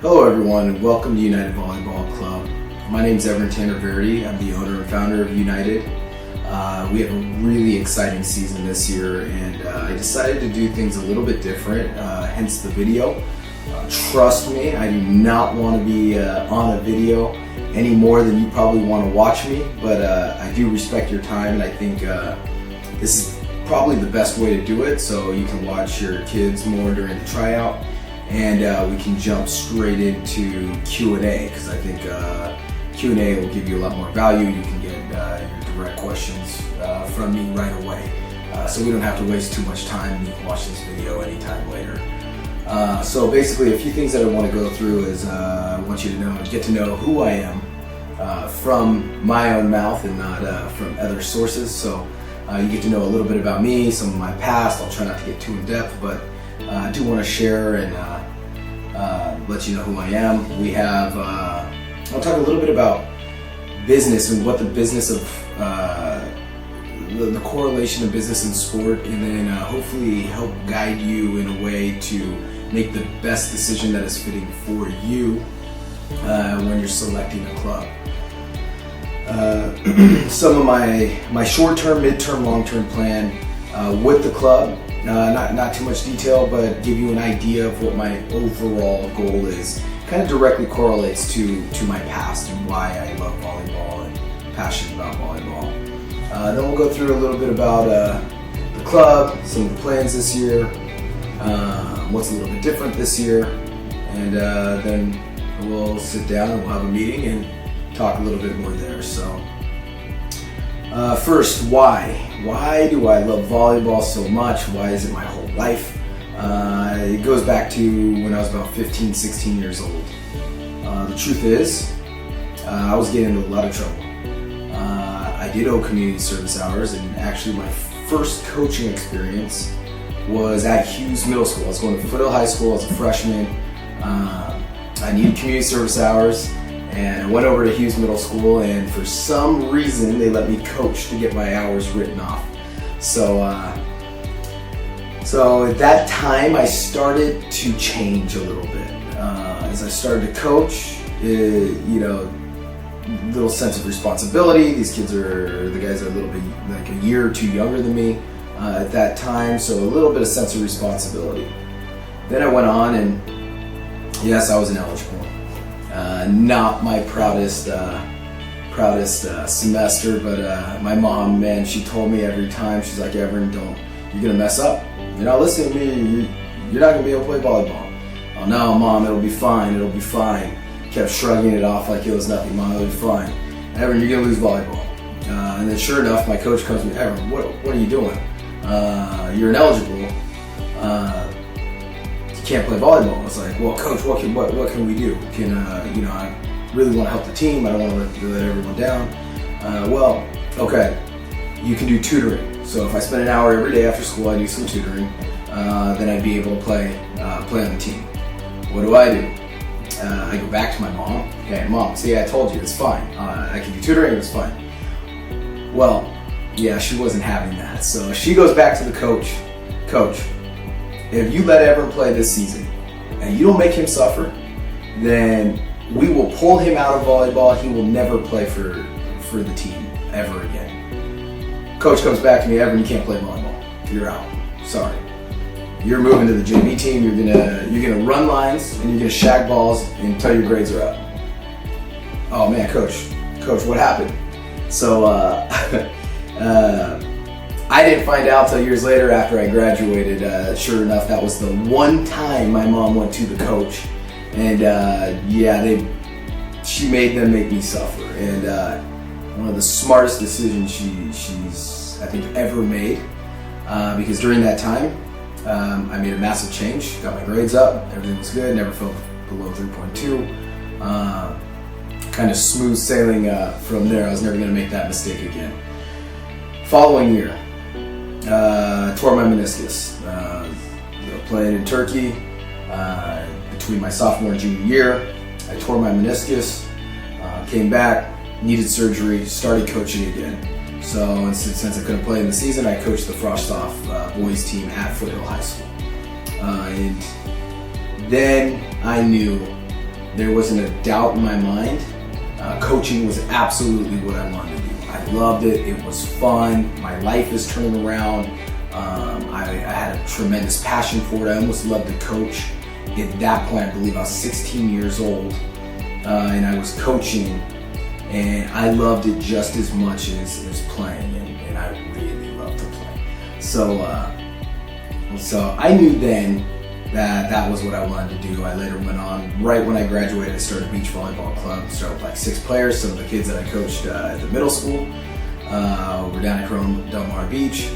Hello everyone, and welcome to United Volleyball Club. My name is Evren Tanriverdi. I'm the owner and founder of United. We have a really exciting season this year, and I decided to do things a little bit different, hence the video. Trust me, I do not want to be on a video any more than you probably want to watch me, but I do respect your time, and I think this is probably the best way to do it, so you can watch your kids more during the tryout. And we can jump straight into Q&A, because I think Q&A will give you a lot more value. You can get your direct questions from me right away. So we don't have to waste too much time, and you can watch this video anytime later. So basically a few things that I want to go through is I want you to get to know who I am from my own mouth and not from other sources. So you get to know a little bit about me, some of my past. I'll try not to get too in depth, but I do want to share and let you know who I am. I'll talk a little bit about business and what the business of the correlation of business and sport, and then hopefully help guide you in a way to make the best decision that is fitting for you when you're selecting a club. Some of my short-term, mid-term, long-term plan with the club. Not too much detail, but give you an idea of what my overall goal is. Kind of directly correlates to my past and why I love volleyball and passionate about volleyball. Then we'll go through a little bit about the club, some of the plans this year, what's a little bit different this year, and then we'll sit down and we'll have a meeting and talk a little bit more there. So first, why? Why do I love volleyball so much? Why is it my whole life? It goes back to when I was about 15, 16 years old. The truth is, I was getting into a lot of trouble. I did owe community service hours, and actually my first coaching experience was at Hughes Middle School. I was going to Foothill High School as a freshman. I needed community service hours, and I went over to Hughes Middle School, and for some reason they let me coach to get my hours written off. So at that time I started to change a little bit. As I started to coach, little sense of responsibility. These kids the guys are a little bit like a year or two younger than me at that time, so a little bit of sense of responsibility. Then I went on, and yes, I was ineligible. Not my proudest semester, but my mom, man, she told me every time, she's like, Evren, you're gonna mess up. You're not listening to me, you're not gonna be able to play volleyball. Oh no, Mom, it'll be fine. Kept shrugging it off like it was nothing. Mom, it'll be fine. Evren, you're gonna lose volleyball. And then sure enough, my coach comes to me, Evren, what are you doing? You're ineligible. You can't play volleyball. I was like, well, coach, what can we do? I really want to help the team. I don't want to let everyone down. Well, okay, you can do tutoring. So if I spend an hour every day after school, I do some tutoring. Then I'd be able to play on the team. What do? I go back to my mom. Okay, Mom, see, I told you, it's fine. I can do tutoring, it's fine. Well, yeah, she wasn't having that. So she goes back to the coach. Coach, if you let Evren play this season and you don't make him suffer, then we will pull him out of volleyball. He will never play for the team ever again. Coach comes back to me, Evren, you can't play volleyball. You're out. Sorry. You're moving to the JV team. You're gonna run lines and you're gonna shag balls until your grades are up. Oh man, coach, what happened? So I didn't find out till years later after I graduated. Sure enough, that was the one time my mom went to the coach, and she made them make me suffer. And one of the smartest decisions she's I think ever made, because during that time I made a massive change, got my grades up, everything was good, never fell below 3.2. Kind of smooth sailing from there. I was never going to make that mistake again. Following year, tore my meniscus. Playing in Turkey between my sophomore and junior year, I tore my meniscus, came back, needed surgery, started coaching again. So since I couldn't play in the season, I coached the Frostoff boys team at Foothill High School. And then I knew there wasn't a doubt in my mind. Coaching was absolutely what I wanted to do. I loved it. It was fun. My life is turning around. I had a tremendous passion for it. I almost loved to coach. At that point, I believe I was 16 years old, and I was coaching, and I loved it just as much as playing, and I really loved to play. So I knew then that was what I wanted to do. I later went on, right when I graduated, I started a beach volleyball club. Started with like 6 players. Some of the kids that I coached at the middle school were down at Del Mar Beach.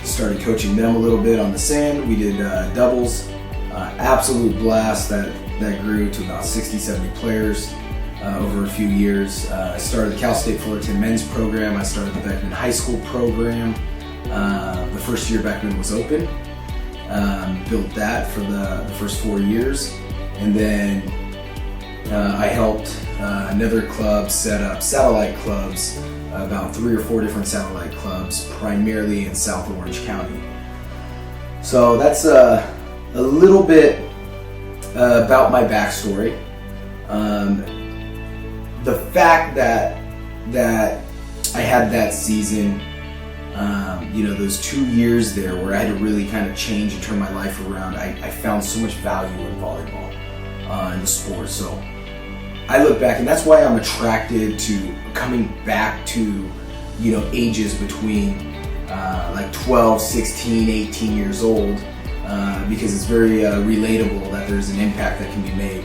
Started coaching them a little bit on the sand. We did doubles. Absolute blast that grew to about 60, 70 players over a few years. I started the Cal State Fullerton men's program. I started the Beckman High School program. The first year Beckman was open. Built that for the first 4 years. And then I helped another club set up satellite clubs, about 3 or 4 different satellite clubs, primarily in South Orange County. So that's a little bit about my backstory. The fact that I had that season, those 2 years there where I had to really kind of change and turn my life around, I found so much value in volleyball, in the sport. So I look back, and that's why I'm attracted to coming back to, ages between like 12, 16, 18 years old, because it's very relatable that there's an impact that can be made,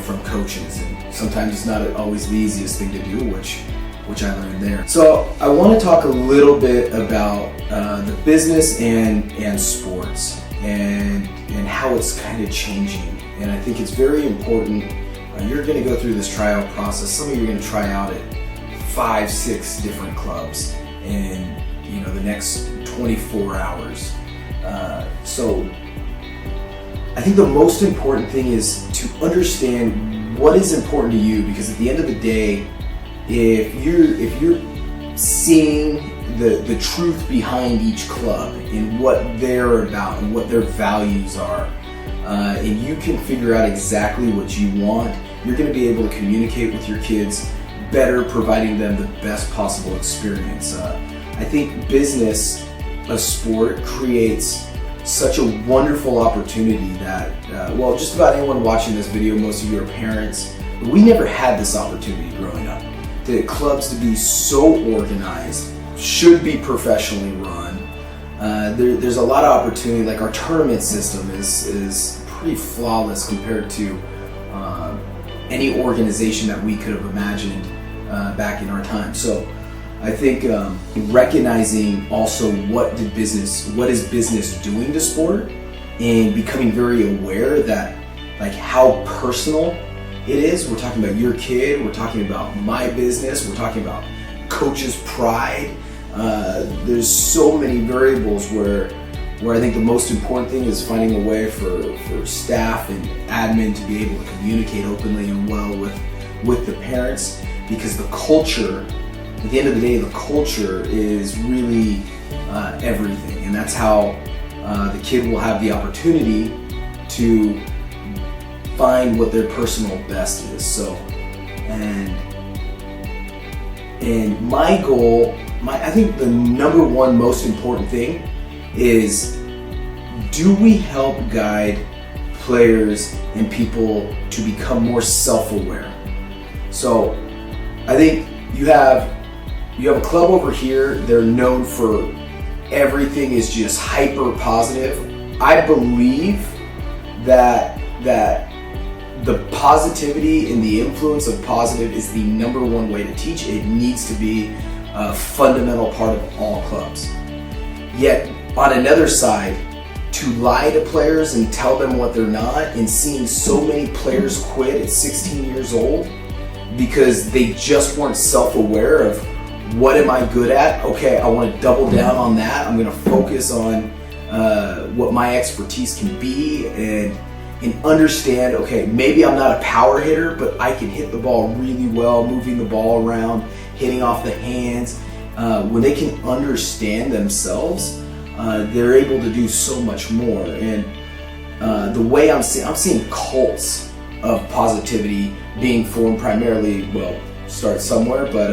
from coaches. And sometimes it's not always the easiest thing to do, which I learned there. So I want to talk a little bit about the business and sports and how it's kind of changing. And I think it's very important. You're going to go through this tryout process. Some of you are going to try out at 5, 6 different clubs in the next 24 hours. So I think the most important thing is to understand what is important to you, because at the end of the day, if you're seeing the truth behind each club and what they're about and what their values are, and you can figure out exactly what you want, you're going to be able to communicate with your kids better, providing them the best possible experience. I think business of sport creates such a wonderful opportunity that, just about anyone watching this video, most of you are parents, but we never had this opportunity growing up. The clubs to be so organized, should be professionally run. There's a lot of opportunity. Like our tournament system is pretty flawless compared to any organization that we could have imagined back in our time. So I think recognizing also what is business doing to sport, and becoming very aware that like how personal it is. We're talking about your kid, we're talking about my business, we're talking about coach's pride. There's so many variables where I think the most important thing is finding a way for staff and admin to be able to communicate openly and well with the parents, because the culture, at the end of the day, the culture is really everything, and that's how the kid will have the opportunity to find what their personal best is. So, and my goal, I think the number one most important thing is, do we help guide players and people to become more self-aware? So I think you have a club over here, they're known for everything is just hyper positive. I believe that the positivity and the influence of positive is the number one way to teach. It needs to be a fundamental part of all clubs. Yet on another side, to lie to players and tell them what they're not, and seeing so many players quit at 16 years old because they just weren't self-aware of, what am I good at? Okay, I want to double down on that. I'm going to focus on what my expertise can be, and understand, okay, maybe I'm not a power hitter, but I can hit the ball really well, moving the ball around, hitting off the hands. When they can understand themselves, they're able to do so much more. And the way I'm seeing cults of positivity being formed primarily, well, start somewhere, but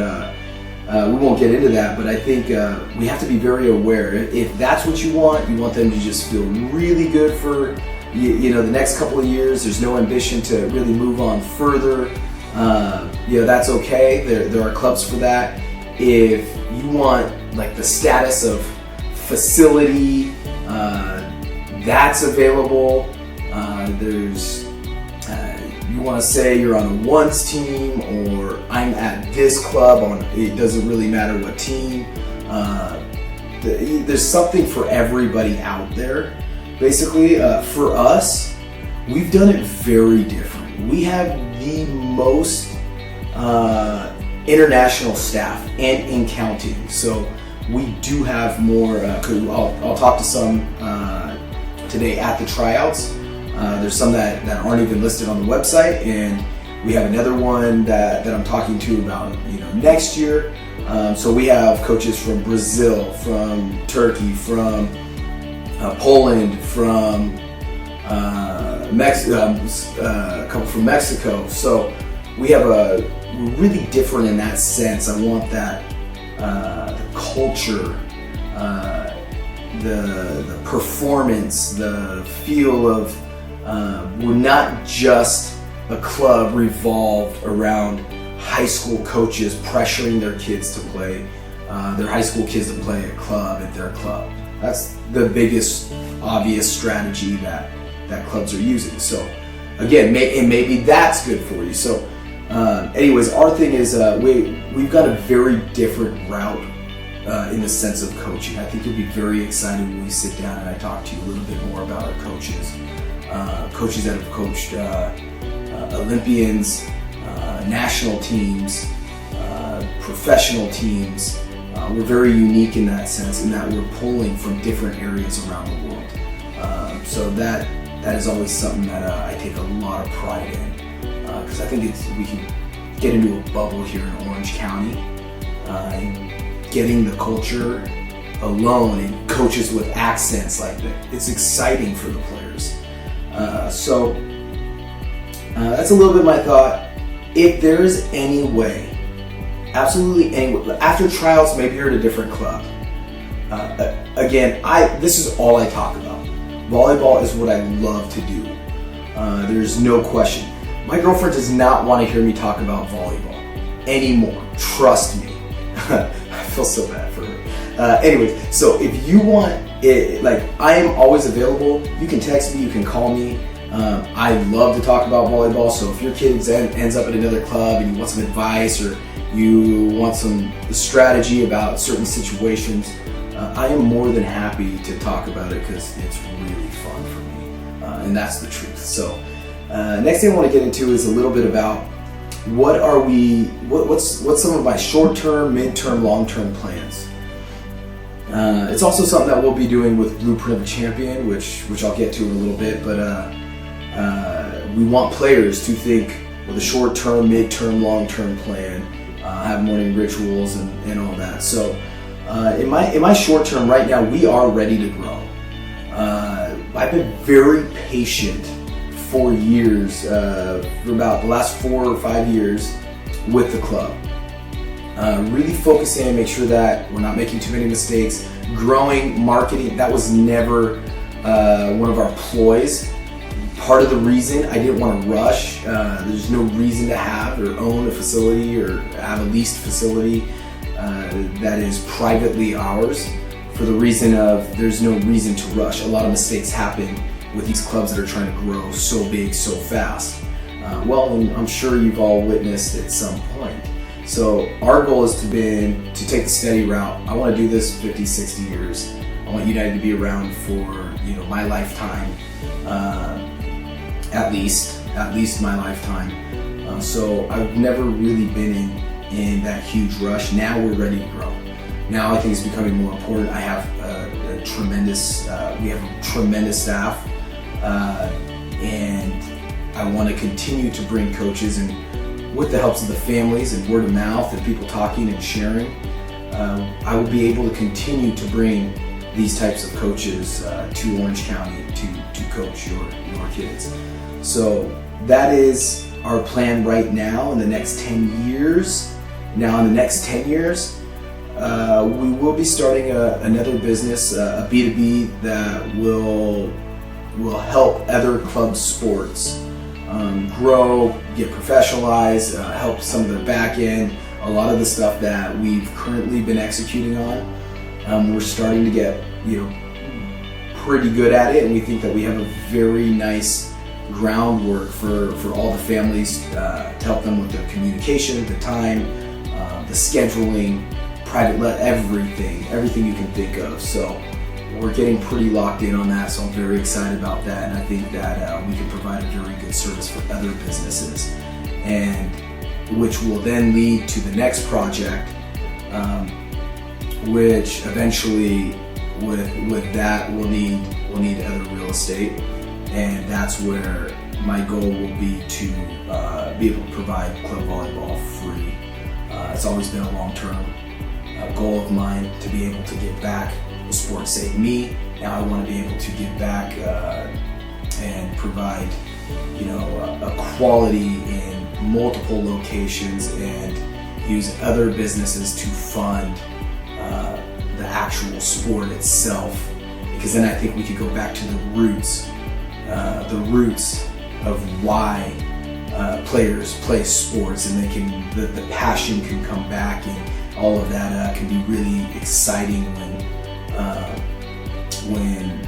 we won't get into that. But I think we have to be very aware. If that's what you want them to just feel really good for the next couple of years. There's no ambition to really move on further. That's okay. There are clubs for that. If you want like the status of facility, that's available. You want to say you're on a ones team, or I'm at this club on, it doesn't really matter what team. There's something for everybody out there. Basically, for us, we've done it very different. We have the most international staff and in counting. So we do have more, I'll talk to some today at the tryouts. There's some that aren't even listed on the website, and we have another one that I'm talking to about next year. So we have coaches from Brazil, from Turkey, from Poland, from a couple from Mexico. So we have we're really different in that sense. I want that the culture, the performance, the feel of we're not just a club revolved around high school coaches pressuring their kids to play, their high school kids to play a club at their club. That's the biggest obvious strategy that clubs are using. So again, maybe that's good for you. So anyways, our thing is we've got a very different route in the sense of coaching. I think you'll be very excited when we sit down and I talk to you a little bit more about our coaches. Coaches that have coached Olympians, national teams, professional teams. We're very unique in that sense, in that we're pulling from different areas around the world. So that is always something that I take a lot of pride in, because I think we can get into a bubble here in Orange County, and getting the culture alone and coaches with accents like that. It's exciting for the players. So that's a little bit my thought. If there's any way, absolutely any way, after tryouts, maybe you're at a different club. Again, this is all I talk about. Volleyball is what I love to do. There's no question. My girlfriend does not want to hear me talk about volleyball anymore. Trust me. I feel so bad for her. Anyways, so if you want it, like, I am always available. You can text me, you can call me. I love to talk about volleyball, so if your kid ends up at another club and you want some advice, or you want some strategy about certain situations, I am more than happy to talk about it, because it's really fun for me, and that's the truth. So next thing I want to get into is a little bit about what's some of my short-term, mid-term, long-term plans. It's also something that we'll be doing with Blueprint of a Champion, which I'll get to in a little bit, but we want players to think with a short-term, mid-term, long-term plan, have morning rituals and all that. So in my short-term right now, we are ready to grow. I've been very patient for years, for about the last 4 or 5 years with the club. Really focusing and make sure that we're not making too many mistakes. Growing, marketing, that was never one of our ploys. Part of the reason I didn't want to rush, there's no reason to have or own a facility or have a leased facility that is privately ours, for the reason of there's no reason to rush. A lot of mistakes happen with these clubs that are trying to grow so big, so fast. Well, and I'm sure you've all witnessed at some point. So our goal is to take the steady route. I want to do this 50, 60 years. I want United to be around for my lifetime, at least my lifetime. So I've never really been in that huge rush. Now we're ready to grow. Now I think it's becoming more important. I have we have a tremendous staff, and I want to continue to bring coaches, and with the helps of the families and word of mouth and people talking and sharing, I will be able to continue to bring these types of coaches to Orange County to coach your kids. So that is our plan right now in the next 10 years. Now in the next 10 years, we will be starting another business, a B2B that will help other club sports grow, get professionalized, help some of the back end, a lot of the stuff that we've currently been executing on. We're starting to get pretty good at it, and we think that we have a very nice groundwork for all the families to help them with the communication, the time, the scheduling, everything you can think of. So we're getting pretty locked in on that, so I'm very excited about that, and I think that we can provide a very good service for other businesses, and which will then lead to the next project, which eventually with that we'll need other real estate, and that's where my goal will be to be able to provide club volleyball free. It's always been a long-term goal of mine to be able to give back. The sport saved me. Now I want to be able to give back and provide, a quality in multiple locations, and use other businesses to fund the actual sport itself. Because then I think we could go back to the roots of why players play sports, and the passion can come back, and all of that can be really exciting when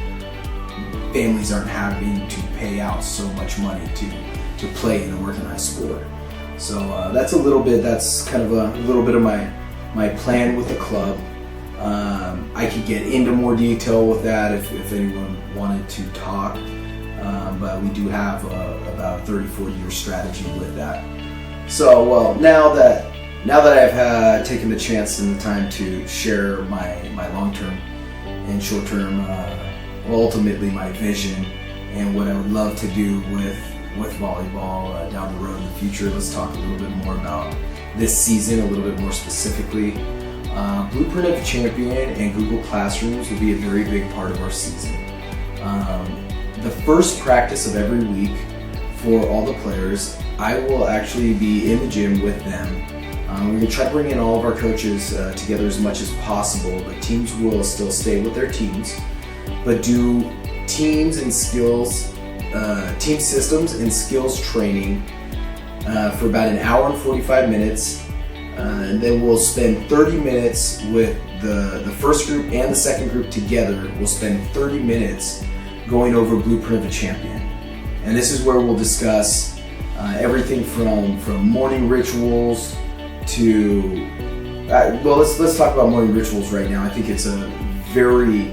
families aren't having to pay out so much money to play in an organized sport. So that's kind of a little bit of my plan with the club. I could get into more detail with that if anyone wanted to talk, but we do have about a 34-year strategy with that. So now that I've taken the chance and the time to share my long-term and short-term, ultimately my vision and what I would love to do with volleyball down the road in the future, let's talk a little bit more about this season, a little bit more specifically. Blueprint of a Champion and Google Classrooms will be a very big part of our season. The first practice of every week for all the players, I will actually be in the gym with them. We're going to try to bring in all of our coaches together as much as possible, but teams will still stay with their teams, but do teams and skills, team systems and skills training for about an hour and 45 minutes. And then we'll spend 30 minutes with the first group and the second group together. We'll spend 30 minutes going over Blueprint of a Champion. And this is where we'll discuss everything from morning rituals to, let's talk about morning rituals right now. I think it's a very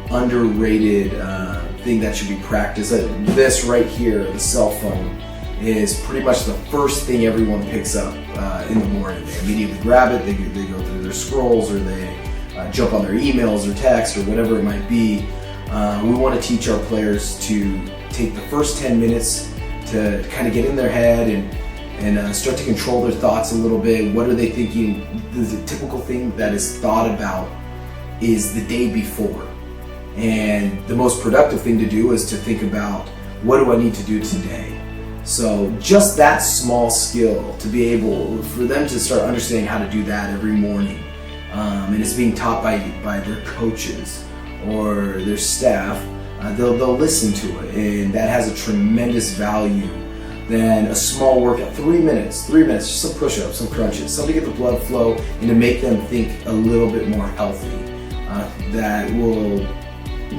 underrated thing that should be practiced. This right here, the cell phone, is pretty much the first thing everyone picks up in the morning. They immediately grab it, they go through their scrolls, or they jump on their emails or text or whatever it might be. We want to teach our players to take the first 10 minutes to kind of get in their head and start to control their thoughts a little bit. What are they thinking? The typical thing that is thought about is the day before. And the most productive thing to do is to think about, what do I need to do today? So just that small skill, to be able for them to start understanding how to do that every morning, and it's being taught by their coaches or their staff, they'll listen to it, and that has a tremendous value than a small workout. 3 minutes, just some push-ups, some crunches, something to get the blood flow and to make them think a little bit more healthy. That will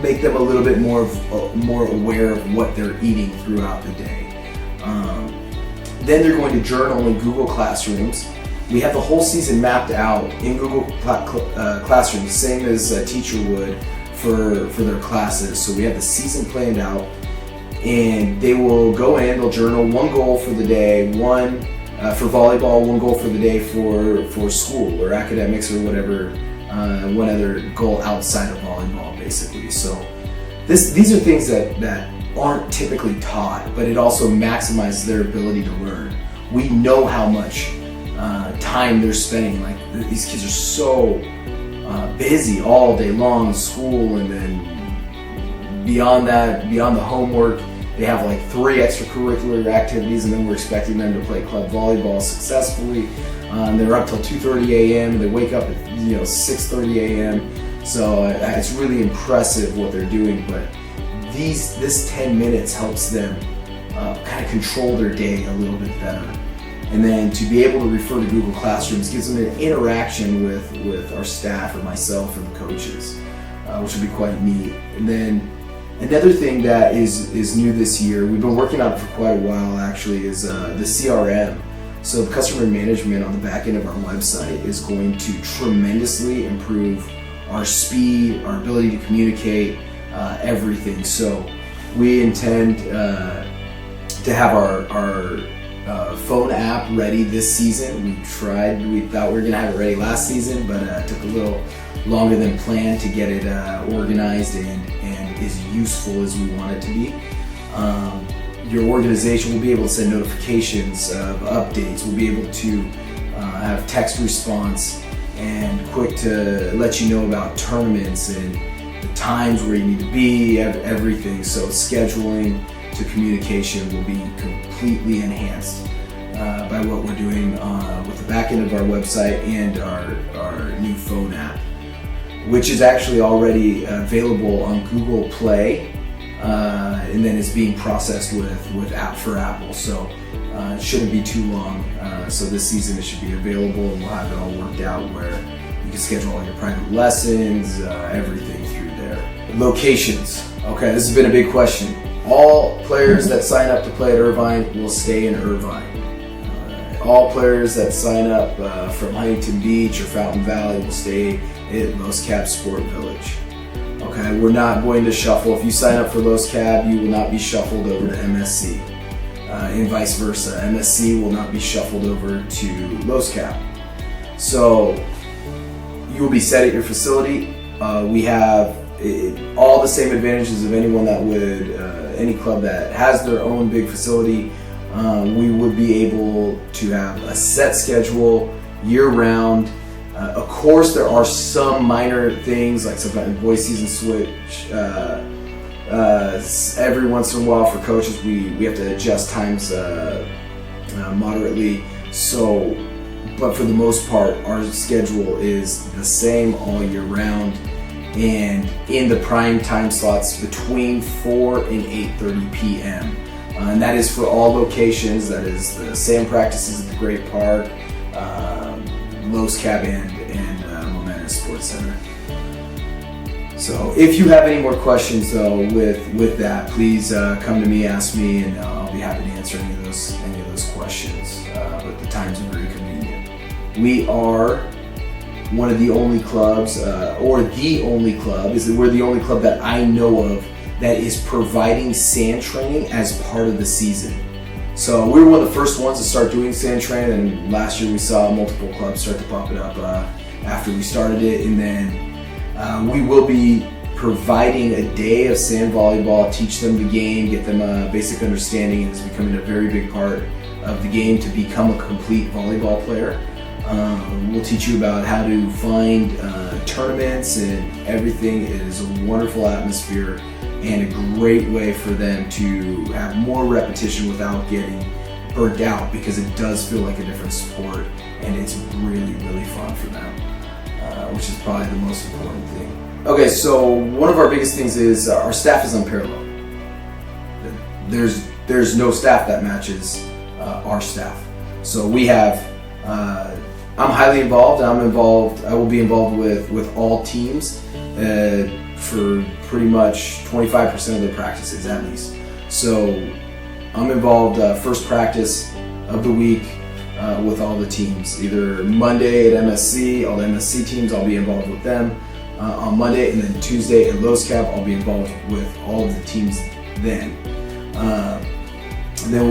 make them a little bit more aware of what they're eating throughout the day. Then they're going to journal in Google Classrooms. We have the whole season mapped out in Google Classrooms, same as a teacher would for their classes. So we have the season planned out, and they will go in, they'll journal one goal for the day, one for volleyball, one goal for the day for school or academics or whatever, one other goal outside of volleyball, basically. So these are things that aren't typically taught, but it also maximizes their ability to learn. We know how much time they're spending. Like, these kids are so busy all day long in school, and then beyond that, beyond the homework, they have like 3 extracurricular activities, and then we're expecting them to play club volleyball successfully. They're up till 2:30 a.m. They wake up at 6:30 a.m. So it's really impressive what they're doing. But this 10 minutes helps them kind of control their day a little bit better. And then to be able to refer to Google Classrooms gives them an interaction with our staff and myself and the coaches, which will be quite neat. And then another thing that is new this year, we've been working on it for quite a while actually, is the CRM. So the customer management on the back end of our website is going to tremendously improve our speed, our ability to communicate, everything. So we intend to have our phone app ready this season. We thought we were going to have it ready last season, but it took a little longer than planned to get it organized and as useful as we want it to be. Your organization will be able to send notifications of updates. We'll be able to have text response and quick to let you know about tournaments and the times where you need to be, everything. So scheduling to communication will be completely enhanced by what we're doing with the back end of our website and our new phone app, which is actually already available on Google Play, and then is being processed with App for Apple. So it shouldn't be too long. So this season it should be available, and we'll have it all worked out where you can schedule all your private lessons, everything through there. Locations. Okay, this has been a big question. All players that sign up to play at Irvine will stay in Irvine. All players that sign up from Huntington Beach or Fountain Valley will stay at Los Cab Sport Village. Okay, we're not going to shuffle. If you sign up for Los Cab, you will not be shuffled over to MSC, and vice versa. MSC will not be shuffled over to Los Cab. So you will be set at your facility. We have all the same advantages of anyone that would, any club that has their own big facility. We would be able to have a set schedule year-round. Of course, there are some minor things, like sometimes boys season switch. Every once in a while for coaches, we have to adjust times moderately. So, but for the most part, our schedule is the same all year round, and in the prime time slots between 4 and 8:30 p.m. And that is for all locations. That is the sand practices at the Great Park, Los Cab, and Momentum Sports Center. So if you have any more questions though with that, please come to me, ask me, and I'll be happy to answer any of those questions. But the times are very convenient. We are one of the only clubs, or the only club, we're the only club that I know of that is providing sand training as part of the season. So we were one of the first ones to start doing sand training, and last year we saw multiple clubs start to pop it up after we started it. And then we will be providing a day of sand volleyball, teach them the game, get them a basic understanding, and it's becoming a very big part of the game to become a complete volleyball player. We'll teach you about how to find tournaments and everything. It is a wonderful atmosphere and a great way for them to have more repetition without getting burnt out, because it does feel like a different sport, and it's really, really fun for them, which is probably the most important thing. Okay, so one of our biggest things is our staff is unparalleled. There's no staff that matches our staff. So we have, I'm highly involved. I will be involved with all teams for pretty much 25% of their practices at least. So I'm involved first practice of the week with all the teams. Either Monday at MSC, all the MSC teams, I'll be involved with them on Monday, and then Tuesday at Los Cab, I'll be involved with all of the teams then. And then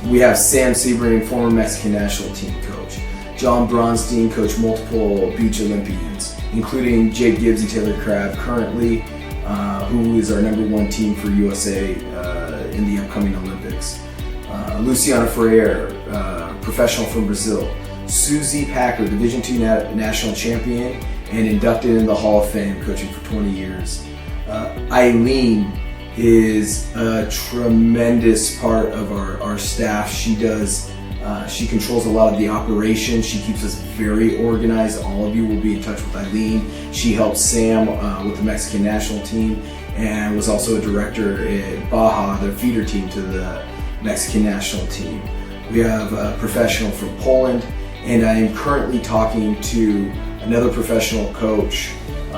we have Sam Sebring, former Mexican national team coach. John Bronstein coached multiple beach Olympians, including Jake Gibbs and Taylor Crabb currently, who is our #1 team for USA in the upcoming Olympics. Luciana Freire, professional from Brazil. Susie Packer, Division II national champion and inducted in the Hall of Fame, coaching for 20 years. Eileen is a tremendous part of our staff. She controls a lot of the operations. She keeps us very organized. All of you will be in touch with Eileen. She helps Sam with the Mexican national team and was also a director at Baja, the feeder team to the Mexican national team. We have a professional from Poland, and I am currently talking to another professional coach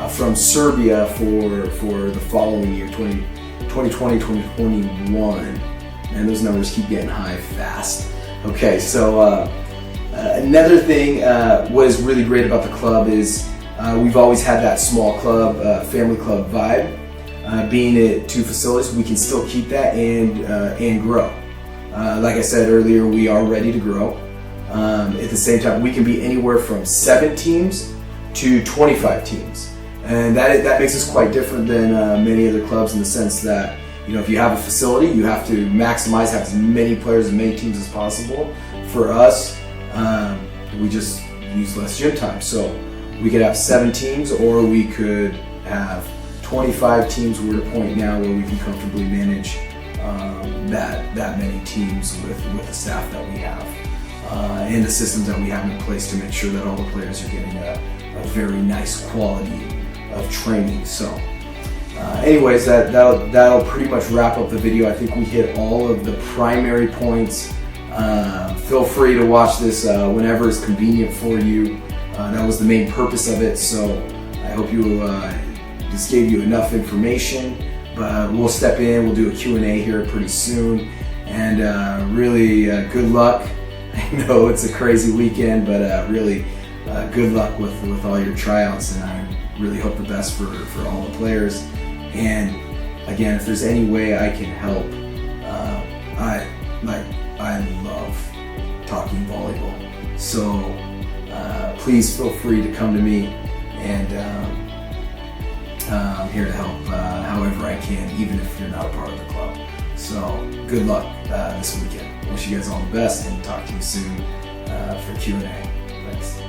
from Serbia for the following year, 2020, 2021. And those numbers keep getting high fast. Okay, so another thing, what is really great about the club is we've always had that small club, family club vibe. Being at 2 facilities, we can still keep that and grow. Like I said earlier, we are ready to grow. At the same time, we can be anywhere from 7 teams to 25 teams. And that makes us quite different than many other clubs in the sense that, you know, if you have a facility, you have to maximize, have as many players, as many teams as possible. For us, we just use less gym time. So we could have 7 teams, or we could have 25 teams. We're at a point now where we can comfortably manage that many teams with the staff that we have and the systems that we have in place to make sure that all the players are getting a very nice quality of training. So anyways, that'll pretty much wrap up the video. I think we hit all of the primary points. Feel free to watch this whenever it's convenient for you. That was the main purpose of it, so I hope this gave you enough information. But we'll step in, we'll do a Q&A here pretty soon, and really good luck. I know it's a crazy weekend, but really good luck with all your tryouts, and I really hope the best for all the players. And again, if there's any way I can help, I love talking volleyball. So please feel free to come to me, and I'm here to help however I can, even if you're not a part of the club. So good luck this weekend. Wish you guys all the best, and talk to you soon for Q&A. Thanks.